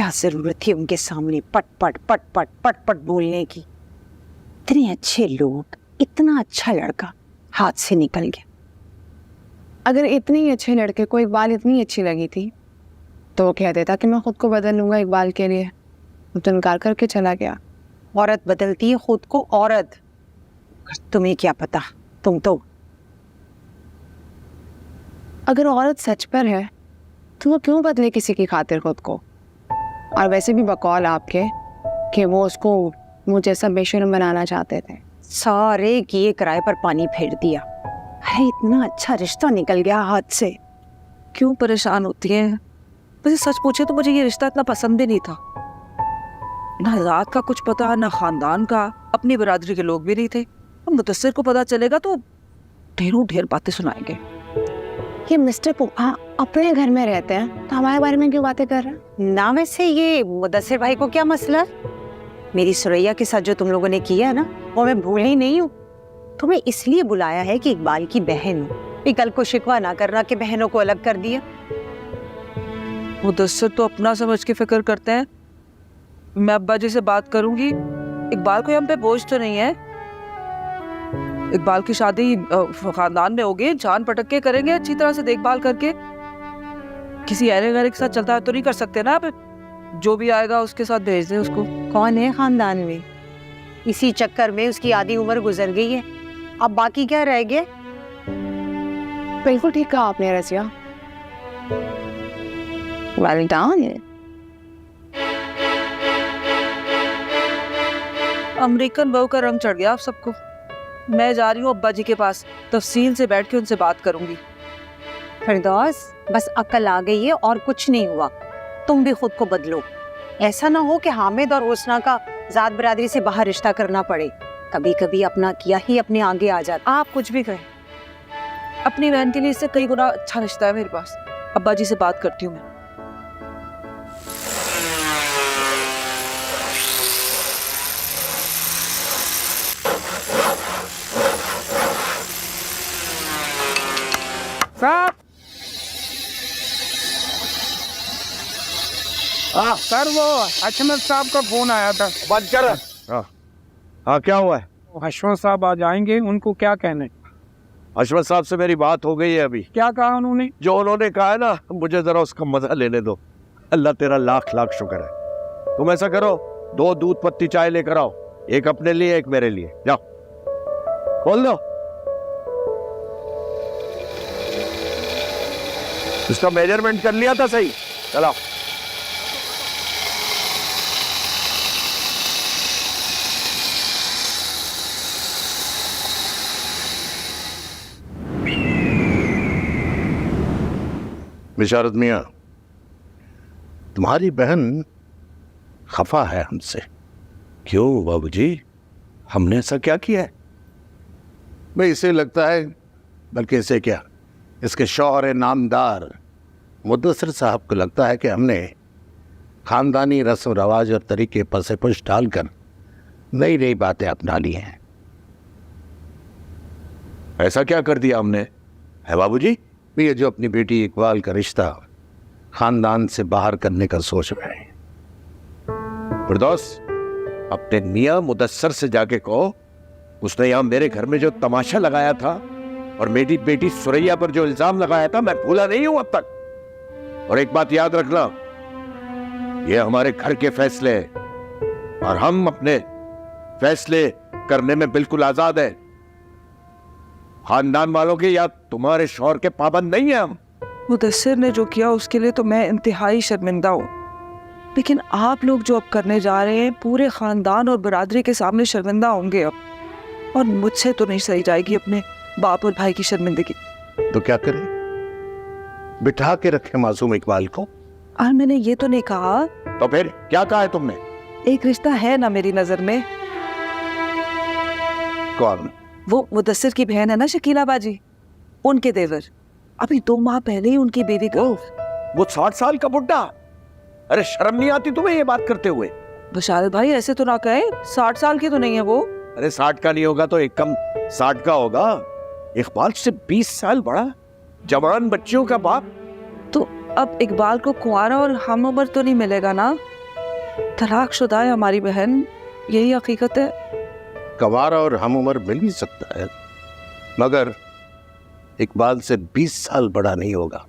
क्या जरूरत थी उनके सामने पट पट पट पट पट पट बोलने की। इतने अच्छे लोग, इतना अच्छा लड़का हाथ से निकल गया। अगर इतने अच्छे लड़के को इकबाल इतनी अच्छी लगी थी तो वो कह देता कि मैं खुद को बदल लूंगा इकबाल के लिए। वो तो इनकार करके चला गया। औरत बदलती है खुद को, औरत। तुम्हें क्या पता, तुम तो। अगर औरत सच पर है तो वो क्यों बदले किसी की खातिर खुद को। और वैसे भी बकौल आपके कि वो उसको मुझ जैसा बेशर्म बनाना चाहते थे। सारे किए किराए पर पानी फेर दिया। अरे इतना अच्छा रिश्ता निकल गया हाथ से। क्यों परेशान होती हैं? वैसे सच पूछे तो मुझे ये रिश्ता इतना पसंद ही नहीं था। ना रात का कुछ पता, ना खानदान का, अपनी बरादरी के लोग भी नहीं थे। अब मुदस्सिर को पता चलेगा तो ढेरों ढेर बातें सुनाएंगे। ये मिस्टर पुखा अपने घर में रहते हैं तो हमारे बारे में क्यों बातें कर रहे हैं? ना वैसे ये मुदस्सिर भाई को क्या मसला? मेरी सुरैया के साथ जो तुम लोगों ने किया है ना, वो मैं भूल ही नहीं हूँ। तुम्हें इसलिए बुलाया है कि इकबाल की बहन हो, कल को शिकवा ना करना कि बहनों को अलग कर दिया। मुदस्सिर तो अपना समझ के फिक्र करते हैं। मैं अब्बा जी से बात करूंगी। इकबाल कोई हम पे बोझ तो नहीं है। इकबाल की शादी खानदान में होगी, जान पटक के करेंगे, अच्छी तरह से देखभाल करके। किसी अरे गहरे के साथ चलता तो नहीं कर सकते ना आप। जो भी आएगा उसके साथ भेज दें उसको। कौन है खानदान में? इसी चक्कर में उसकी आधी उम्र गुजर गई है। अब बाकी क्या रह गया? बिल्कुल ठीक कहा आपने रसिया। Well done. अमेरिकन बहू का रंग चढ़ गया आप सबको। मैं जा रही हूँ अब्बा जी के पास, तफसील से बैठ के उनसे बात करूंगी। फिरदौस, बस अकल आ गई है और कुछ नहीं हुआ। तुम भी खुद को बदलो। ऐसा ना हो कि हामिद और हुस्ना का जात बरादरी से बाहर रिश्ता करना पड़े। कभी कभी अपना किया ही अपने आगे आ जाता। आप कुछ भी कहें, अपनी बहन के लिए इससे कई गुना अच्छा रिश्ता है मेरे पास। अब्बा जी से बात करती हूँ मैं। साहब, सर वो अचमत साहब का फोन आया था। बंद कर। हाँ क्या हुआ है? हशमत साहब आ जाएंगे, उनको क्या कहने? हशमत साहब से मेरी बात हो गई है अभी। क्या कहा उन्होंने? जो उन्होंने कहा है ना, मुझे जरा उसका मजा लेने दो। अल्लाह तेरा लाख लाख शुक्र है। तुम ऐसा करो, 2 दूध पत्ती चाय लेकर आओ, एक अपने लिए एक मेरे लिए। जाओ खोल दो। इसका मेजरमेंट कर लिया था सही? चलाओ। बिशारत मियाँ, तुम्हारी बहन खफा है हमसे। क्यों बाबूजी, हमने ऐसा क्या किया है? भाई इसे लगता है, बल्कि इसे क्या, इसके शौहर नामदार मुदस्सिर साहब को लगता है कि हमने खानदानी रस्म रवाज और तरीके पसे पुश डालकर नई नई बातें अपना ली हैं। ऐसा क्या कर दिया हमने है बाबूजी? ये जो अपनी बेटी इकबाल का रिश्ता खानदान से बाहर करने का सोच रहे हैं। फिरदौस, अपने मियाँ मुदस्सिर से जाके कहो, उसने यहां मेरे घर में जो तमाशा लगाया था और मेरी बेटी सुरैया पर जो इल्जाम लगाया था, मैं भूला नहीं हूं अब तक। और एक बात याद रखना, ये हमारे घर के फैसले हैं और हम अपने फैसले करने में बिल्कुल आजाद हैं। खानदान वालों के या तुम्हारे शौहर के पाबंद नहीं है हम। मुदस्सिर ने जो किया उसके लिए तो मैं इंतहाई शर्मिंदा हूँ, लेकिन आप लोग जो अब करने जा रहे हैं, पूरे खानदान और बरादरी के सामने शर्मिंदा होंगे अब, और मुझसे तो नहीं सही जाएगी अपने बाप और भाई की शर्मिंदगी। तो क्या करें? बिठा के रखे मासूम इकबाल को? और मैंने ये तो नहीं कहा। तो फिर क्या कहा है तुमने? एक रिश्ता है ना मेरी नजर में। कौन? वो मुदस्सिर की बहन है ना, शकीला बाजी, उनके देवर। अभी 2 माह पहले ही उनकी बेबी का। वो 60 साल का बुड्ढा? अरे शर्म नहीं आती तुम्हें ये बात करते हुए? बशारत भाई ऐसे तो ना कहे, 60 साल की तो नहीं है वो। अरे 60 का नहीं होगा तो एक कम 60 का होगा। इकबाल से 20 साल बड़ा, जवान बच्चियों का बाप। तो अब इकबाल को कुंवारा और हम उम्र तो नहीं मिलेगा ना? तलाकशुदा है हमारी बहन, यही हकीकत है। कंवारा और हम उम्र मिल भी सकता है, मगर इकबाल से 20 साल बड़ा नहीं होगा।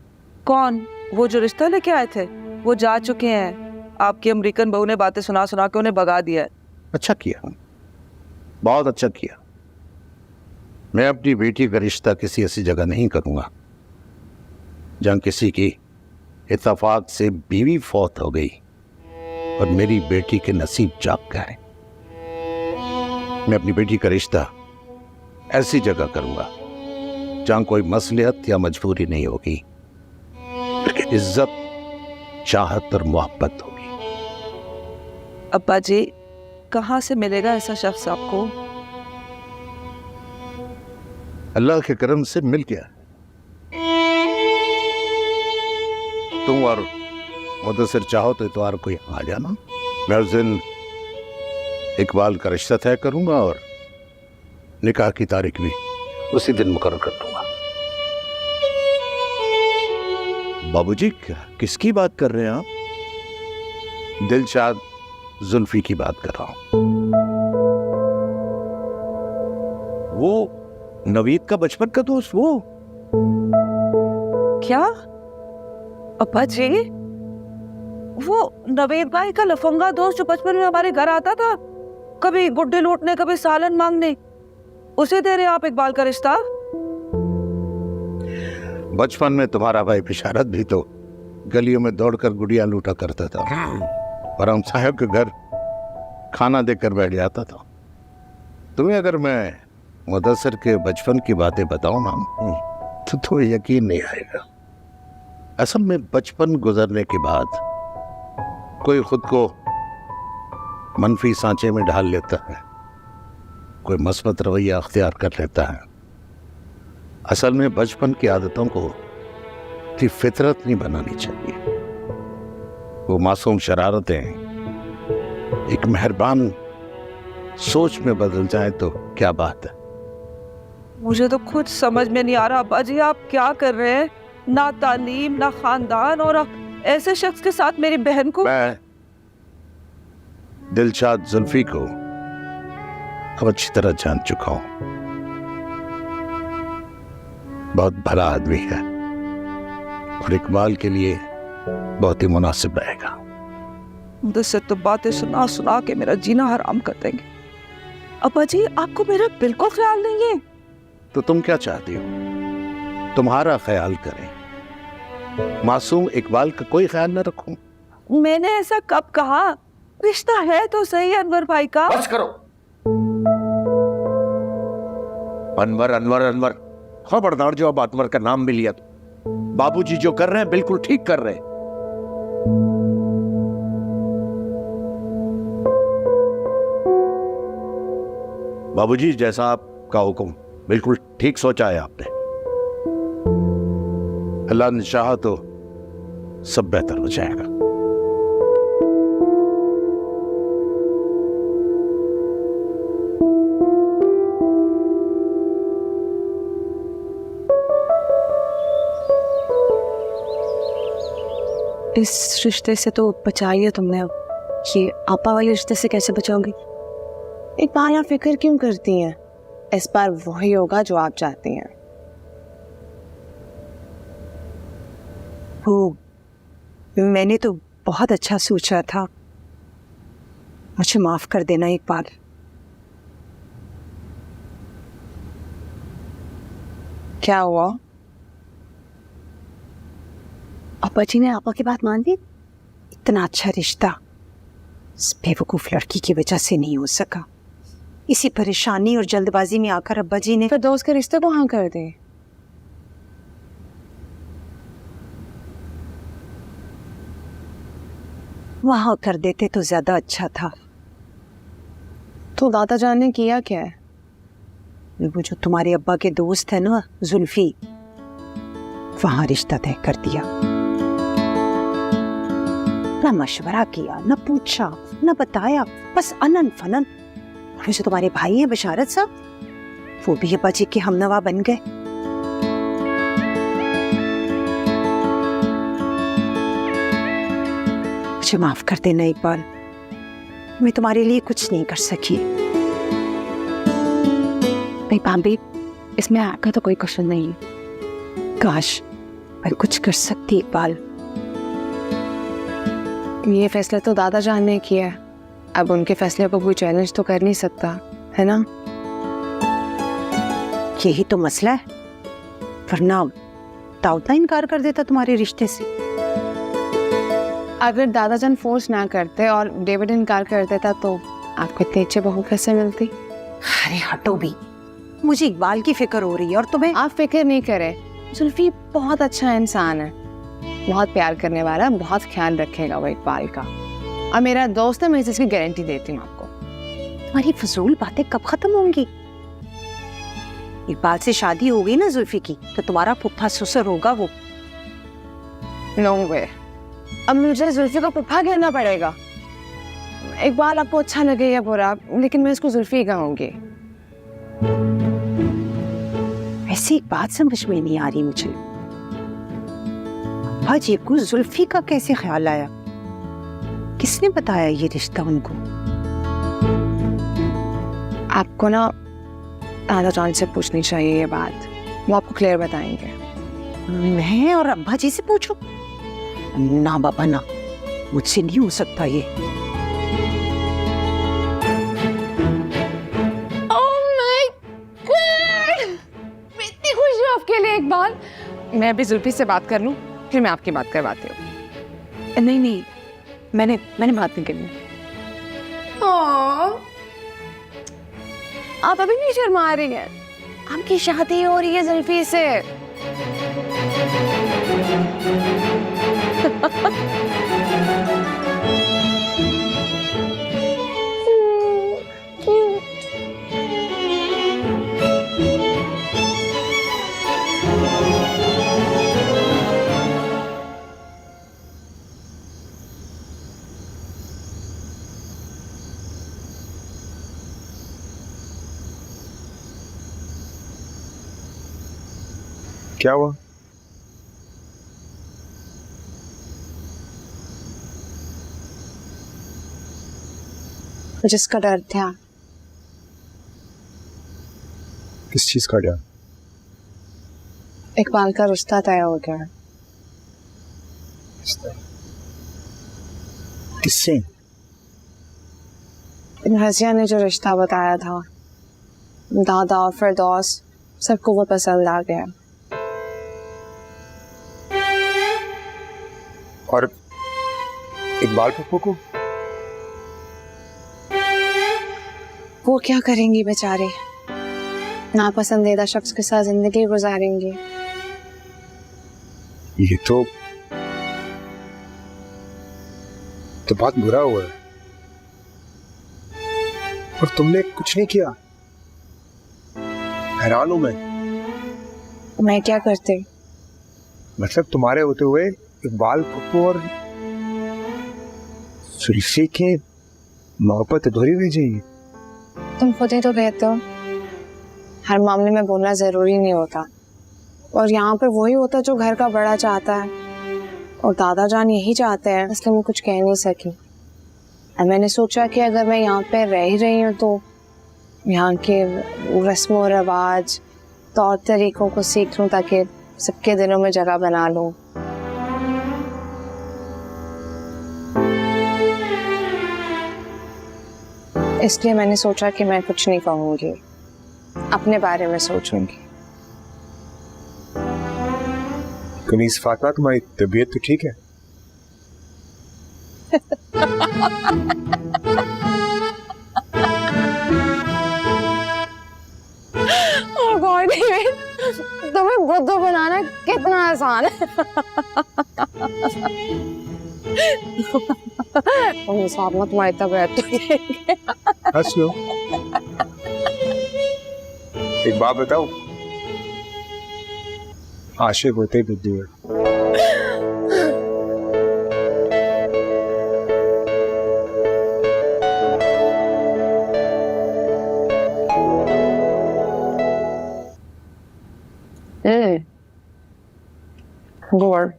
कौन? वो जो रिश्ता लेके आए थे, वो जा चुके हैं। आपकी अमेरिकन बहू ने बातें सुना सुना के उन्हें भगा दिया है। अच्छा किया, बहुत अच्छा किया। मैं अपनी बेटी का रिश्ता किसी ऐसी जगह नहीं करूंगा जहां किसी की इत्तेफाक से बीवी फौत हो गई और मेरी बेटी के नसीब जाग गए। मैं अपनी बेटी का रिश्ता ऐसी जगह करूंगा जहां कोई मसलिहत या मजबूरी नहीं होगी, बल्कि इज्जत, चाहत और मोहब्बत होगी। अब्बा जी, कहाँ से मिलेगा ऐसा शख्स आपको? अल्लाह के करम से मिल गया। तुम और मुदस्सिर चाहो तो इतवार को यहाँ आ जाना। मैं उस दिन इकबाल का रिश्ता तय करूंगा और निकाह की तारीख भी उसी दिन मुकर्रर कर दूंगा। बाबूजी, किसकी बात कर रहे हैं आप? दिलशाद जुल्फी की बात कर रहा हूं। वो नवीद का बचपन का दोस्त? वो क्या अब्बा जी? वो नवेद भाई का लफंगा दोस्त जो बचपन में हमारे घर आता था, कभी गुड्डे लूटने, कभी सालन मांगने, उसे दे रहे आप इकबाल का रिश्ता? बचपन में तुम्हारा भाई बिशारत भी तो गलियों में दौड़कर गुड़िया लूटा करता था और हम साहब के घर खाना देकर बैठ जाता था। तुम्हें अगर मैं मुदस्सिर के बचपन की बातें बताऊं ना तो तुम्हें यकीन नहीं आएगा। असल में बचपन गुजरने के बाद कोई खुद को मनफी सांचे में ढाल लेता है, कोई मस्बत रवैया अख्तियार कर लेता है। असल में बचपन की आदतों को इतनी फितरत नहीं बनानी चाहिए। वो मासूम शरारतें एक मेहरबान सोच में बदल जाए तो क्या बात है। मुझे तो खुद समझ में नहीं आ रहा अब्बा जी, आप क्या कर रहे हैं? ना तालीम, ना खानदान, और ऐसे शख्स के साथ मेरी बहन को। मैं दिलशाद जुल्फी को अब अच्छी तरह जान चुका हूं। बहुत भला आदमी है और इकबाल के लिए बहुत ही मुनासिब रहेगा। मुझसे तो बातें सुना सुना के मेरा जीना हराम कर देंगे। अब्बा जी, आपको मेरा बिल्कुल ख्याल नहीं है। तो तुम क्या चाहती हो? तुम्हारा ख्याल करें, मासूम इकबाल का कोई ख्याल न रखूं? मैंने ऐसा कब कहा? रिश्ता है तो सही अनवर भाई का। बस करो। अनवर अनवर अनवर, खबरदार जो अब अनवर का नाम भी लिया तो। बाबूजी जो कर रहे हैं बिल्कुल ठीक कर रहे हैं। बाबूजी, जैसा आपका हुक्म, बिल्कुल ठीक सोचा है आपने। अल्लाह ने चाहा तो सब बेहतर हो जाएगा। इस रिश्ते से तो बचाई है तुमने, अब ये आपा वाले रिश्ते से कैसे बचाओगी? इकबाल, आप फिक्र क्यों करती हैं? इस बार वही होगा जो आप चाहती हैं। वो मैंने तो बहुत अच्छा सोचा था, मुझे माफ कर देना एक बार। क्या हुआ? अपा जी ने आपा की बात मान ली? इतना अच्छा रिश्ता इस बेवकूफ लड़की की वजह से नहीं हो सका। इसी परेशानी और जल्दबाजी में आकर अब्बा जी ने फिर दोस्त के रिश्ते को हाँ कर दे। वहां कर देते तो ज्यादा अच्छा था। तो दादा जान ने किया क्या है? वो जो तुम्हारे अब्बा के दोस्त है ना जुल्फी, वहां रिश्ता तय कर दिया। ना मशवरा किया, ना पूछा, ना बताया, बस अनन फनन। और जो तुम्हारे भाई हैं बशारत साहब, वो भी अब्बा जी के हमनवा बन गए। मुझे माफ कर देना एक बार, मैं तुम्हारे लिए कुछ नहीं कर सकी। नहीं भाभी, इसमें आपका तो कोई कसूर नहीं है। काश मैं कुछ कर सकती इकबाल। ये फैसला तो दादा जान ने किया है, अब उनके फैसले पर कोई चैलेंज तो कर नहीं सकता, है ना? यही तो मसला है, वरना दाऊद ना इनकार कर देता तुम्हारे रिश्ते से। अगर दादाजान फोर्स ना करते और डेविड इनकार कर देता तो आपको इतने अच्छे बहू कैसे मिलती? अरे हटो भी, मुझे इकबाल की फिक्र हो रही है और तुम्हें। आप फिक्र नहीं करें, जुल्फी बहुत अच्छा इंसान है, बहुत प्यार करने वाला, बहुत ख्याल रखेगा वो इकबाल का। और मेरा दोस्त है, मैं इसकी गारंटी देती हूँ आपको। तुम्हारी फजूल बातें कब खत्म होंगी? इकबाल से शादी हो गई ना जुल्फी की, तो तुम्हारा पुप्पा ससुर होगा वो। नो वे, अब मुझे जुल्फी को पुप्पा कहना पड़ेगा। इकबाल आपको अच्छा लगे या बुरा, लेकिन मैं इसको जुल्फी कहूंगी। ऐसी एक बात समझ में नहीं आ रही मुझे, भाजी को जुल्फी का कैसे ख्याल आया? किसने बताया ये रिश्ता उनको? आपको ना दादा जान से पूछनी चाहिए ये बात, वो आपको क्लियर बताएंगे। मैं और अब्बा जी से पूछूं? ना बाबा ना, मुझसे नहीं हो सकता ये। मैं इतनी खुश हूँ आपके लिए इकबाल। मैं अभी जुल्फी से बात कर लूँ, फिर मैं आपकी बात करवाती हूँ। नहीं, मैंने बात नहीं करनी। आप अभी नहीं शर्मा रही हैं? आपकी शादी हो रही है जुल्फी से। क्या हुआ? जिसका डर था। किस चीज का डर? इकबाल का रिश्ता तय हो गया। किससे? रजिया ने जो रिश्ता बताया था, दादा और फिरदौस सबको वो पसंद आ गया। और इकबाल पप्पू को? वो क्या करेंगी बेचारे, नापसंदीदा शख्स के साथ जिंदगी गुजारेंगे। ये तो बहुत बुरा हुआ है। और तुमने कुछ नहीं किया? हैरान हूं मैं क्या करते? मतलब तुम्हारे होते हुए इकबाल पप्पू और जुल्फी के मोहब्बत अधूरी रह जाएगी। तुम खुद ही तो कहते हो हर मामले में बोलना जरूरी नहीं होता, और यहाँ पे वही होता जो घर का बड़ा चाहता है, और दादा जान यही चाहते हैं, इसलिए मैं कुछ कह नहीं सकी। और मैंने सोचा कि अगर मैं यहाँ पे रह ही रही हूँ तो यहाँ के रस्म और रिवाज, तौर तरीकों को सीख लूँ ताकि सबके दिलों में जगह बना लूँ। इसलिए मैंने सोचा कि मैं कुछ नहीं कहूँगी, अपने बारे में सोचूंगी। कनीज फातिमा, तुम्हारी तबीयत तो ठीक है? ओह गॉड, तुम्हें बुद्धू बनाना कितना आसान है। फातिमा, तुम्हारी तबीयत तो ठीक है? हंस लो। एक बात बताओ, आशिक होते बुद्धू है। गुड।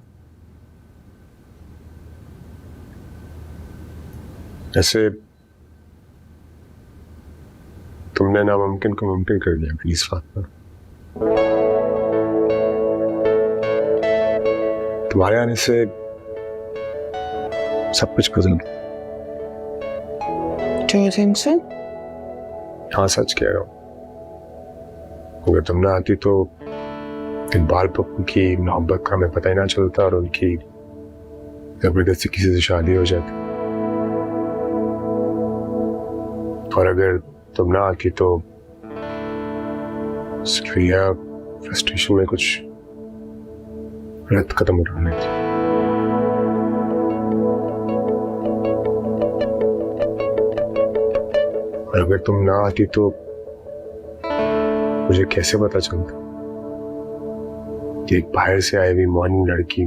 जैसे तुमने नामुमकिन को मुमकिन कर दिया प्लीज फातिमा। तुम्हारे आने से सब कुछ बदल गया। हाँ सच कह रहा हूँ। अगर तुम ना आती तो इकबाल पप्पू की मोहब्बत का हमें पता ही ना चलता और उनकी जबरदस्ती किसी से शादी हो जाती। और अगर तुम ना आती तो सुप्रिया फ्रस्ट्रेशन में कुछ गलत कदम उठाने थे। और अगर तुम ना आती तो मुझे कैसे पता चलता कि एक बाहर से आई हुई मॉर्निंग लड़की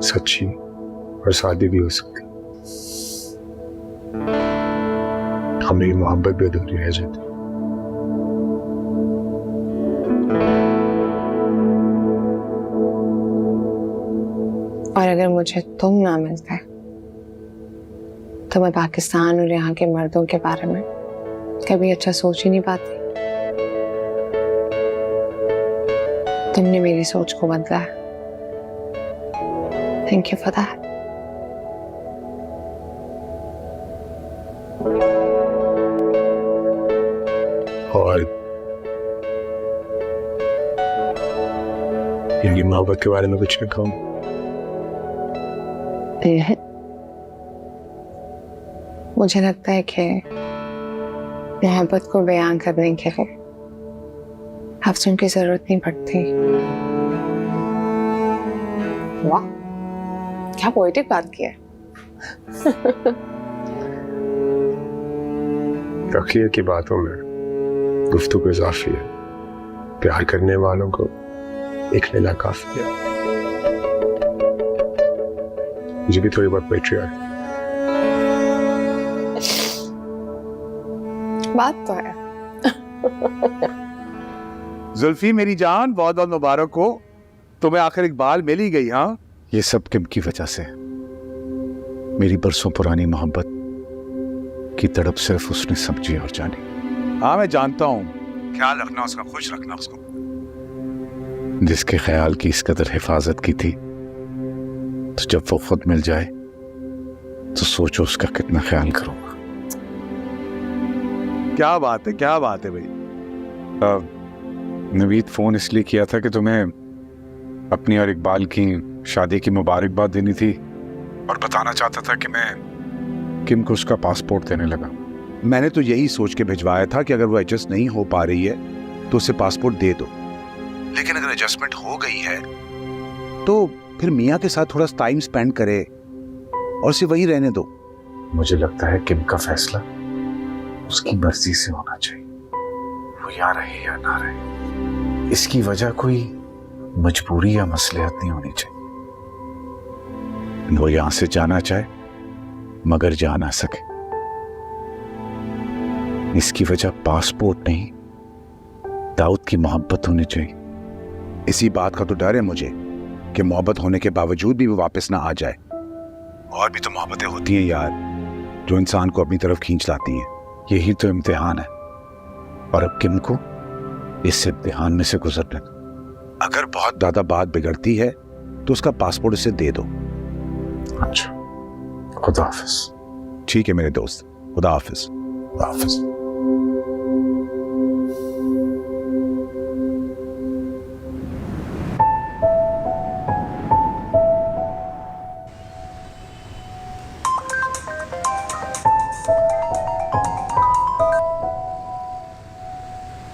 सच्ची और शादी भी हो सकती। हमें मोहब्बत भी अधूरी रह जाती। और अगर मुझे तुम ना मिलते तो मैं पाकिस्तान और यहाँ के मर्दों के बारे में कभी अच्छा सोच ही नहीं पाती। तुमने मेरी सोच को बदला है। Thank you for that. और इनकी मोहब्बत के बारे में कुछ नहीं कहूँ। मुझे लगता है कि मोहब्बत को बयान करने के लिए लफ्ज़ों की जरूरत नहीं पड़ती। वाह, क्या पोएटिक बात की है। तखीर की बातों में गुफ्तगू इजाफी है। प्यार करने वालों को एक लेना काफी है। मुझे भी थोड़ी बहुत पोएट्री है। बात तो है। जुल्फी मेरी जान, बहुत बहुत मुबारक हो, तुम्हें आखिर इकबाल मिल ही गई। हाँ, ये सब किम की वजह से। मेरी बरसों पुरानी मोहब्बत की तड़प सिर्फ उसने समझी और जानी। हाँ मैं जानता हूँ। ख्याल रखना उसका, खुश रखना उसको। जिसके ख्याल की इस कदर हिफाजत की थी, तो जब वो खुद मिल जाए तो सोचो उसका कितना ख्याल करूंगा। क्या बात है, क्या बात है भाई। नवीद फोन इसलिए किया था कि तुम्हें अपनी और इकबाल की शादी की मुबारकबाद देनी थी और बताना चाहता था कि मैं किम को उसका पासपोर्ट देने लगा। मैंने तो यही सोच के भिजवाया था कि अगर वो एडजस्ट नहीं हो पा रही है तो उसे पासपोर्ट दे दो, लेकिन अगर एडजस्टमेंट हो गई है तो फिर मियाँ के साथ थोड़ा टाइम स्पेंड करे और उसे वही रहने दो। मुझे लगता है किम का फैसला उसकी मर्जी से होना चाहिए, वो या रहे या ना रहे। इसकी वजह कोई मजबूरी या मसलियत नहीं होनी चाहिए। वो यहां से जाना चाहे मगर जा ना सके, इसकी वजह पासपोर्ट नहीं दाऊद की मोहब्बत होनी चाहिए। इसी बात का तो डर है मुझे कि मोहब्बत होने के बावजूद भी वो वापस ना आ जाए। और भी तो मोहब्बतें होती हैं यार, जो इंसान को अपनी तरफ खींच लाती हैं। यही तो इम्तिहान है, और अब किम को इस इम्तिहान में से गुजरने दो। अगर बहुत ज्यादा बात बिगड़ती है तो उसका पासपोर्ट उसे दे दो। अच्छा, खुदा हाफिज। ठीक है मेरे दोस्त, खुदा हाफिज। खुदा हाफिज।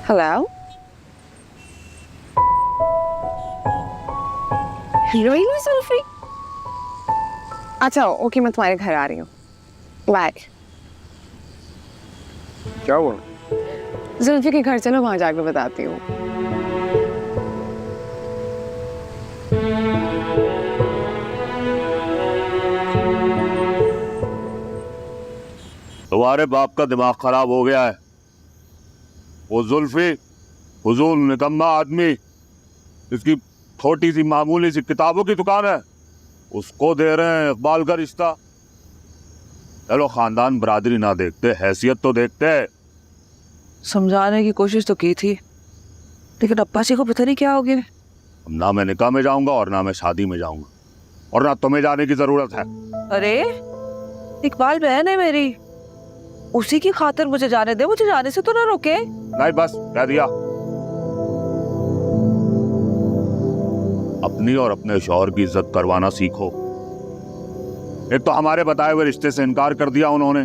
Hello, really Zulfi? अच्छा ओके, मैं तुम्हारे घर आ रही हूँ। बाय। क्या हुआ? जुल्फी के घर चलो, वहां जाकर बताती हूँ। तुम्हारे बाप का दिमाग खराब हो गया है। वो जुल्फी हुजूर निकम्मा आदमी, इसकी छोटी सी मामूली सी किताबों की दुकान है, उसको दे रहे हैं इकबाल का रिश्ता। चलो खानदान बरादरी ना देखते, हैसियत तो देखते। समझाने की कोशिश तो की थी, लेकिन अब्बा जी को पता नहीं क्या हो गया। ना मैं निकाह में जाऊंगा और ना मैं शादी में जाऊंगा, और ना तुम्हें जाने की जरूरत है। अरे इकबाल बहन है मेरी, उसी की खातिर मुझे जाने दे, मुझे जाने से तो ना रोके। नहीं बस कह दिया। अपनी और अपने शौहर की इज्जत करवाना सीखो। एक तो हमारे बताए हुए रिश्ते से इनकार कर दिया उन्होंने,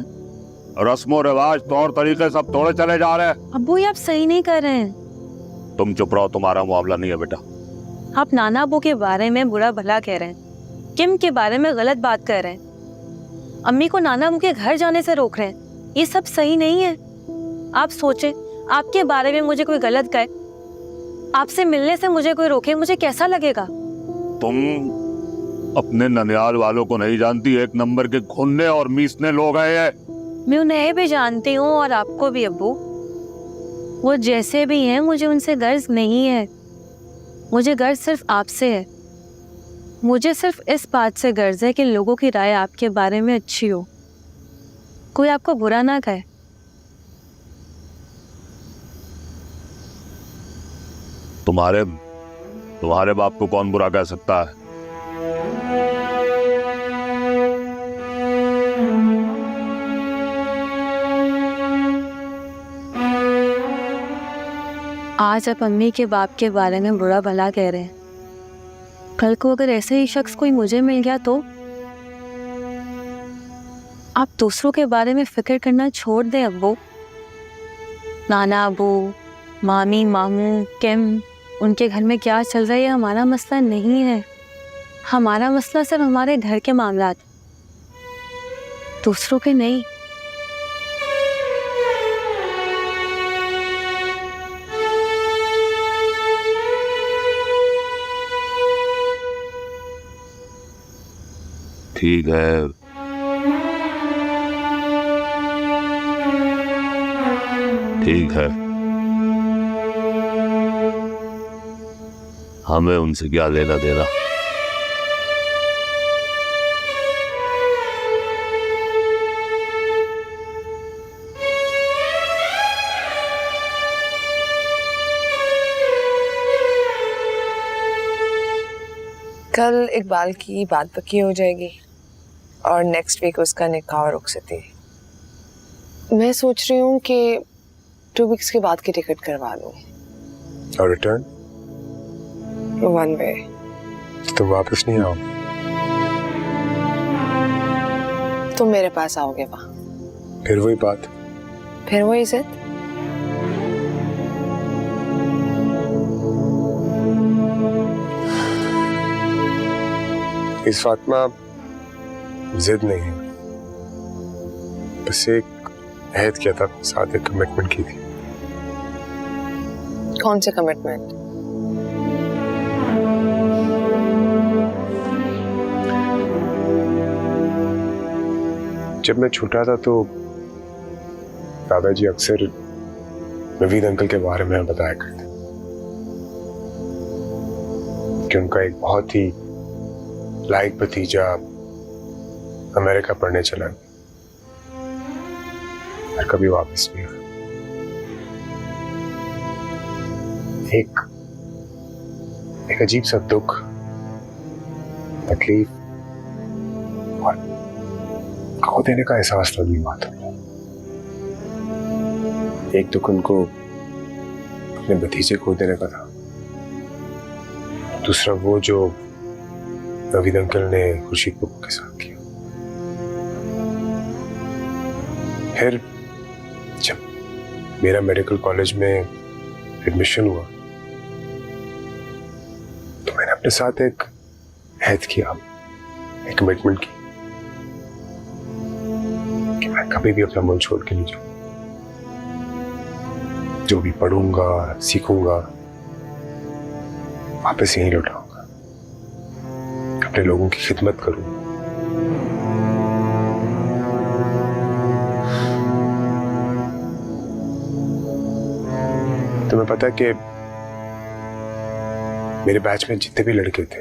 रस्मो रिवाज तौर तरीके सब तोड़े चले जा रहे हैं। अब्बू ये आप सही नहीं कर रहे हैं। तुम चुप रहो, तुम्हारा मामला नहीं है बेटा। आप नाना अब्बू के बारे में बुरा भला कह रहे हैं, किम के बारे में गलत बात कर रहे हैं, अम्मी को नाना अब्बू के घर जाने से रोक रहे हैं। ये सब सही नहीं है। आप सोचें, आपके बारे में मुझे कोई गलत कहे, आपसे मिलने से मुझे कोई रोके, मुझे कैसा लगेगा? तुम अपने ननियाल वालों को नहीं जानती, एक नंबर के घुनने और मीसने लोग हैं। मैं उन्हें भी जानती हूँ और आपको भी अब्बू। वो जैसे भी हैं, मुझे उनसे गर्ज नहीं है। मुझे गर्ज सिर्फ आपसे है। मुझे सिर्फ इस बात से गर्ज है कि लोगों की राय आपके बारे में अच्छी हो, कोई आपको बुरा ना कहे। तुम्हारे बाप को कौन बुरा कह सकता है? आज आप अम्मी के बाप के बारे में बुरा भला कह रहे हैं, कल को अगर ऐसे ही शख्स कोई मुझे मिल गया तो? आप दूसरों के बारे में फिक्र करना छोड़ दें अब्बू। नाना अबू, मामी, मामू, किम, उनके घर में क्या चल रहा है ये हमारा मसला नहीं है। हमारा मसला सिर्फ हमारे घर के मामलात, दूसरों के नहीं। ठीक है, ठीक है, हमें उनसे क्या लेना देना। कल इकबाल की बात पक्की हो जाएगी और नेक्स्ट वीक उसका निकाह और रुखसती। मैं सोच रही हूँ कि 2 वीक्स के बाद की टिकट करवा लूँ। और रिटर्न 1 वे। तो वापस नहीं आओ? तुम मेरे पास आओगे वहाँ, फिर वही बात, फिर वही जिद। इस फातिमा जिद नहीं है, बस एक अहद किया था, साथ एक कमिटमेंट की थी। कौन से कमिटमेंट? जब मैं छोटा था तो दादाजी अक्सर नवीद अंकल के बारे में बताया करते कि उनका एक बहुत ही लायक भतीजा अमेरिका पढ़ने चला और कभी वापस नहीं आया। एक अजीब सा दुख, तकलीफ और खो देने का एहसास तभी हुआ था। एक दुख उनको अपने भतीजे खो देने का था, दूसरा वो जो नवीद अंकल ने खुर्शीद बब्बू के साथ किया। फिर जब मेरा मेडिकल कॉलेज में एडमिशन हुआ तो मैंने अपने साथ एक अहद किया, एक कमिटमेंट की कि मैं कभी भी अपना मुल्क छोड़ के नहीं जाऊंगा। जो भी पढ़ूंगा, सीखूंगा, वापस यहीं लौटाऊंगा, अपने लोगों की खिदमत करूंगा। तुम्हें पता है कि मेरे बैच में जितने भी लड़के थे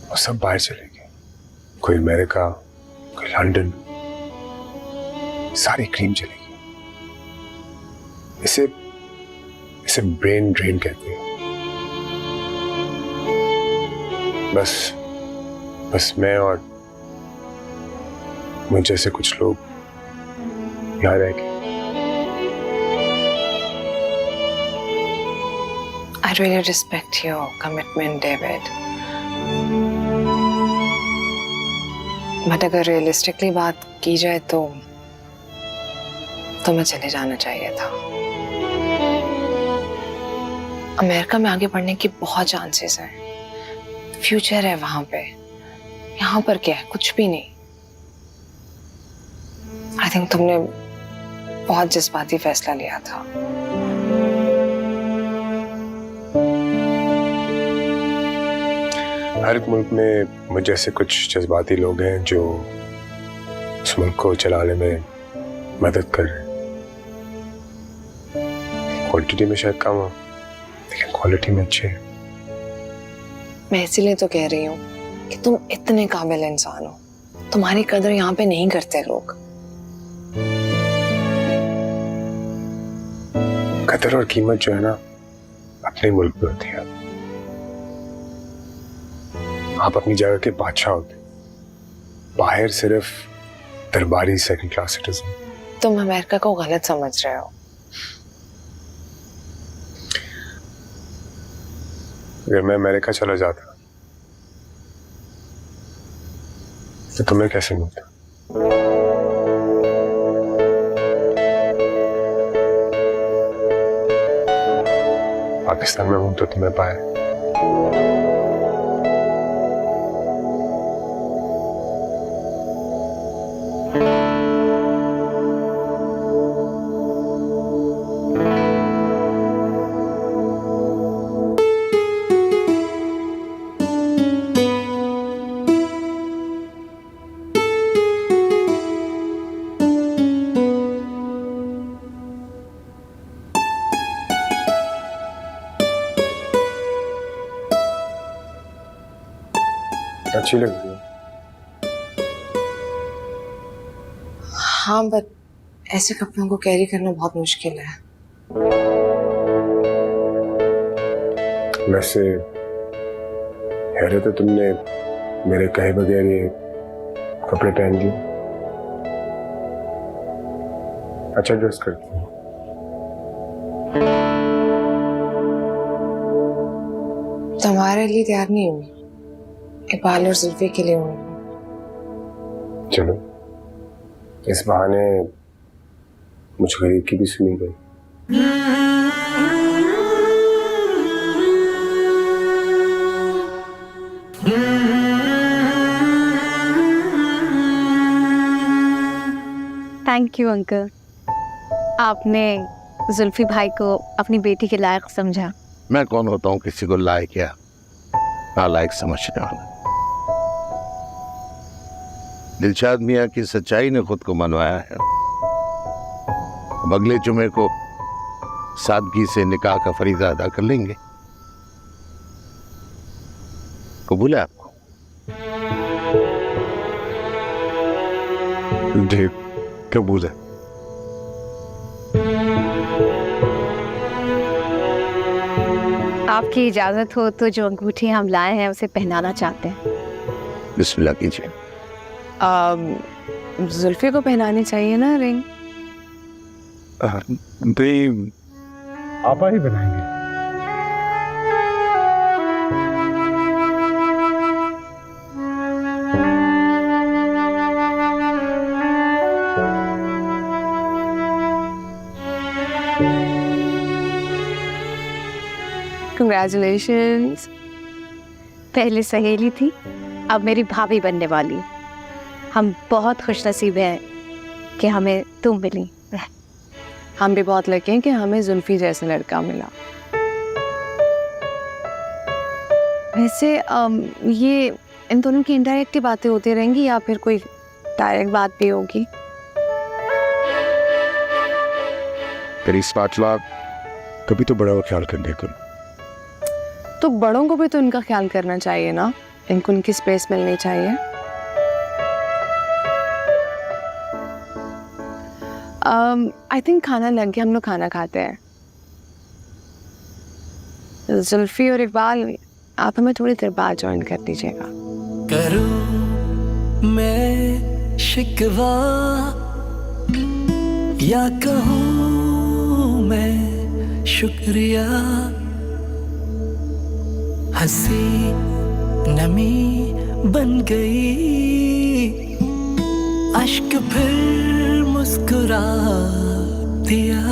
वो सब बाहर चले गए, कोई अमेरिका, कोई लंदन, सारी क्रीम चलेगी। इसे इसे ब्रेन ड्रेन कहते हैं। बस मैं और मुझ जैसे कुछ लोग यहाँ रह गए। I really respect your commitment, David. But अगर रियलिस्टिकली बात की जाए तो तुम्हें चले जाना चाहिए था। अमेरिका में आगे बढ़ने की बहुत चांसेस हैं, फ्यूचर है वहां पे। यहाँ पर क्या है, कुछ भी नहीं। आई थिंक तुमने बहुत जज्बाती फैसला लिया था। हर एक मुल्क में मुझे जैसे कुछ जज्बाती लोग हैं जो उस मुल्क को चलाने में मदद कर रहे हैं। क्वांटिटी में शायद कम हो, लेकिन क्वालिटी में अच्छे हैं। मैं इसीलिए तो कह रही हूँ कि तुम इतने काबिल इंसान हो, तुम्हारी कदर यहाँ पे नहीं करते लोग। कदर और कीमत जो है ना, अपने मुल्क में होती है। आप अपनी जगह के बादशाह होते, बाहर सिर्फ दरबारी सेकंड क्लास सिटीजन। तुम अमेरिका को गलत समझ रहे हो। अगर मैं अमेरिका चला जाता तो तुम्हें कैसे मिलता? पाकिस्तान में हूं तो तुम्हें पाया। अच्छी लग रही है। हाँ, बट ऐसे कपड़ों को कैरी करना बहुत मुश्किल है। वैसे हैरत है, तुमने मेरे कहे बगैर ये कपड़े पहन लिए। अच्छा ड्रेस करती हूँ। तुम्हारे लिए तैयार नहीं हुई, इकबाल और जुल्फी के लिए हुई। चलो, इस बहाने मुझ गरीब की भी सुनी गई। थैंक यू अंकल, आपने जुल्फी भाई को अपनी बेटी के लायक समझा। मैं कौन होता हूँ किसी को लायक या नालायक समझने वाला? दिलशाद मियाँ की सच्चाई ने खुद को मनवाया है। अब अगले जुमे को सादगी से निकाह का फरीज़ा अदा कर लेंगे। कबूल है आपको? जी कबूल है। आपकी इजाजत हो तो जो अंगूठी हम लाए हैं उसे पहनाना चाहते हैं। बिस्मिल्लाह कीजिए। जुल्फी को पहनानी चाहिए ना रिंग। नहीं, आपा ही बनाएंगे। Congratulations. पहले सहेली थी, अब मेरी भाभी बनने वाली। हम बहुत खुशनसीब हैं कि हमें तुम मिली। हम भी बहुत लकी हैं कि हमें जुल्फी जैसा लड़का मिला। वैसे ये इन दोनों की इनडायरेक्ट बातें होती रहेंगी या फिर कोई डायरेक्ट बात भी होगी? तेरी इस बातला कभी तो बड़ा ख्याल करने को। तो बड़ों को भी तो इनका ख्याल करना चाहिए ना, इनको उनकी स्पेस मिलनी चाहिए। आई थिंक खाना लग गया, हम लोग खाना खाते हैं। जुल्फी और इकबाल, आप हमें थोड़ी देर बाद ज्वाइन कर दीजिएगा। करूं मैं शिकवा या कहूं मैं शुक्रिया, हंसी नमी बन गई, अश्क फिर मुस्कुरा दिया,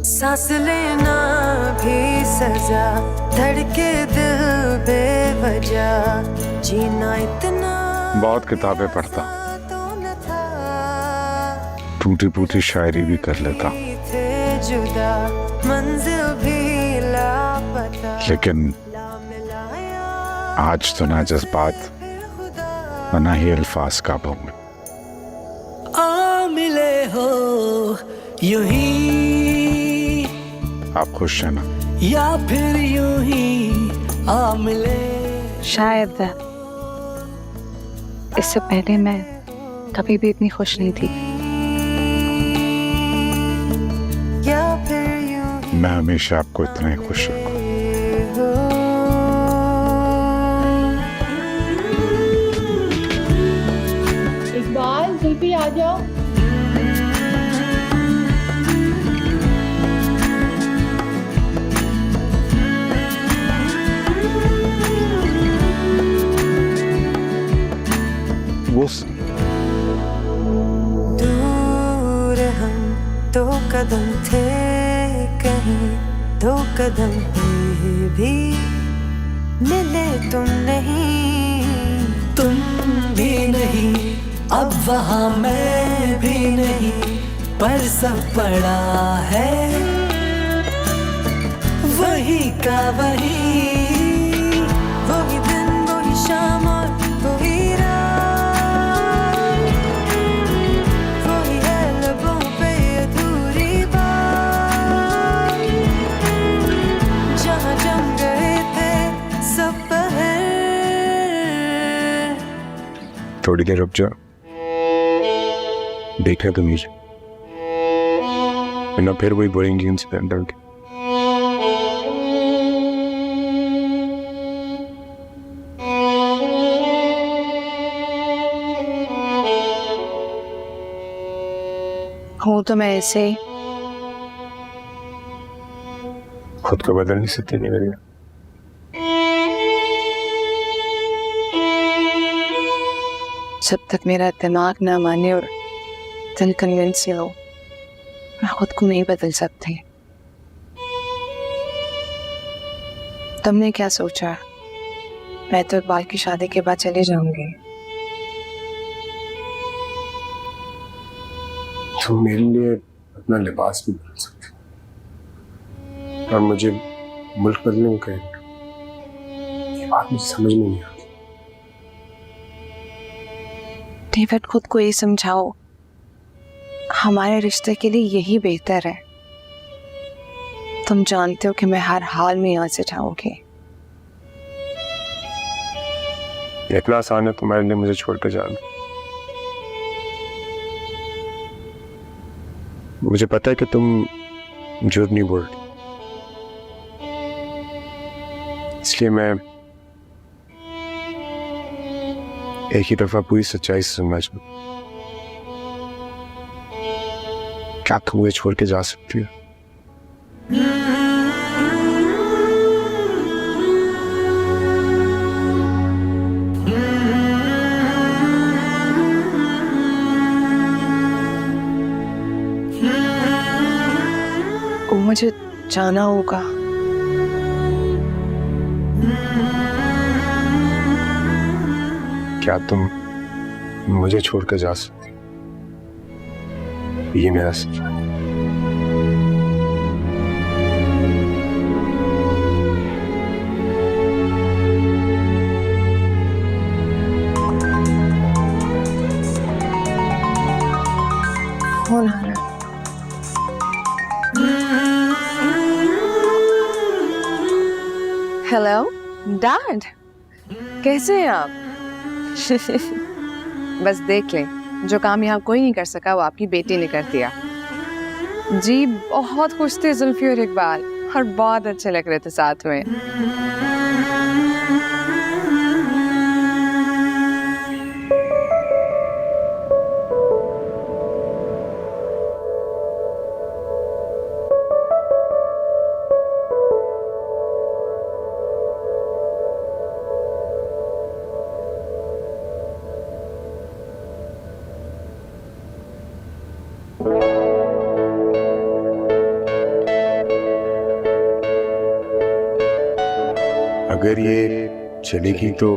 सांस लेना भी सजा, धड़के दिल बेवजह, जीना इतना बहुत किताबें पढ़ता, टूटी फूटी शायरी भी कर लेता, जुदा मंजिल भी लापता, लेकिन आज तो ना जज्बात और ना ही अल्फाज काबू में। आ मिले हो यूं ही, आप खुश हैं ना? या फिर यूं ही आ मिले। शायद इससे पहले मैं कभी भी इतनी खुश नहीं थी। या फिर यूं मैं हमेशा आपको इतना ही खुश रखूं। इकबाल, जुल्फी आ जाओ। दूर हम दो कदम थे कहीं, दो कदम पे भी मिले तुम नहीं, तुम भी नहीं, अब वहाँ मैं भी नहीं, पर सब पड़ा है वही का वही, वही दिन वही शाम और वही रात, वही है लबों पे अधूरी बात, जहाँ जम गए थे सब पहर। थोड़ी देर रुक जा, देखना तो मुझे, वरना फिर वही बोलेंगे इंसिडेंट होगी। हूँ तो मैं ऐसे ही। खुद को बदल नहीं सकते नहीं करिए। जब तक मेरा दिमाग ना माने और दिल कन्विंस हो, मैं खुद को नहीं बदल सकती। तुमने क्या सोचा? मैं तो इकबाल की शादी के बाद चली जाऊंगी। तुम मेरे लिए अपना लिबास भी बदल सकते और मुझे मुल्क बदलने को कहे, ये बात मुझे समझ में नहीं आती। डेविड, खुद को ये समझाओ, हमारे रिश्ते के लिए यही बेहतर है। तुम जानते हो कि मैं हर हाल में यहाँ से जाऊंगी। इतना आसान है तुम्हारे लिए मुझे छोड़कर जाना? मुझे पता है कि तुम झूठ नहीं बोल रही, इसलिए मैं एक ही दफा पूरी सच्चाई से सुनना चाहूँ। क्या तुम मुझे छोड़ के जा सकती हो? मुझे जाना होगा। क्या तुम मुझे छोड़कर जा सकती? ये मेरा सपना है। कौन आ रहा है? हेलो डैड, कैसे हैं आप? बस देख लें, जो काम यहाँ कोई नहीं कर सका वो आपकी बेटी ने कर दिया। जी बहुत खुश थे जुल्फी और इकबाल, और बहुत अच्छे लग रहे थे साथ में। अगर ये चलेगी तो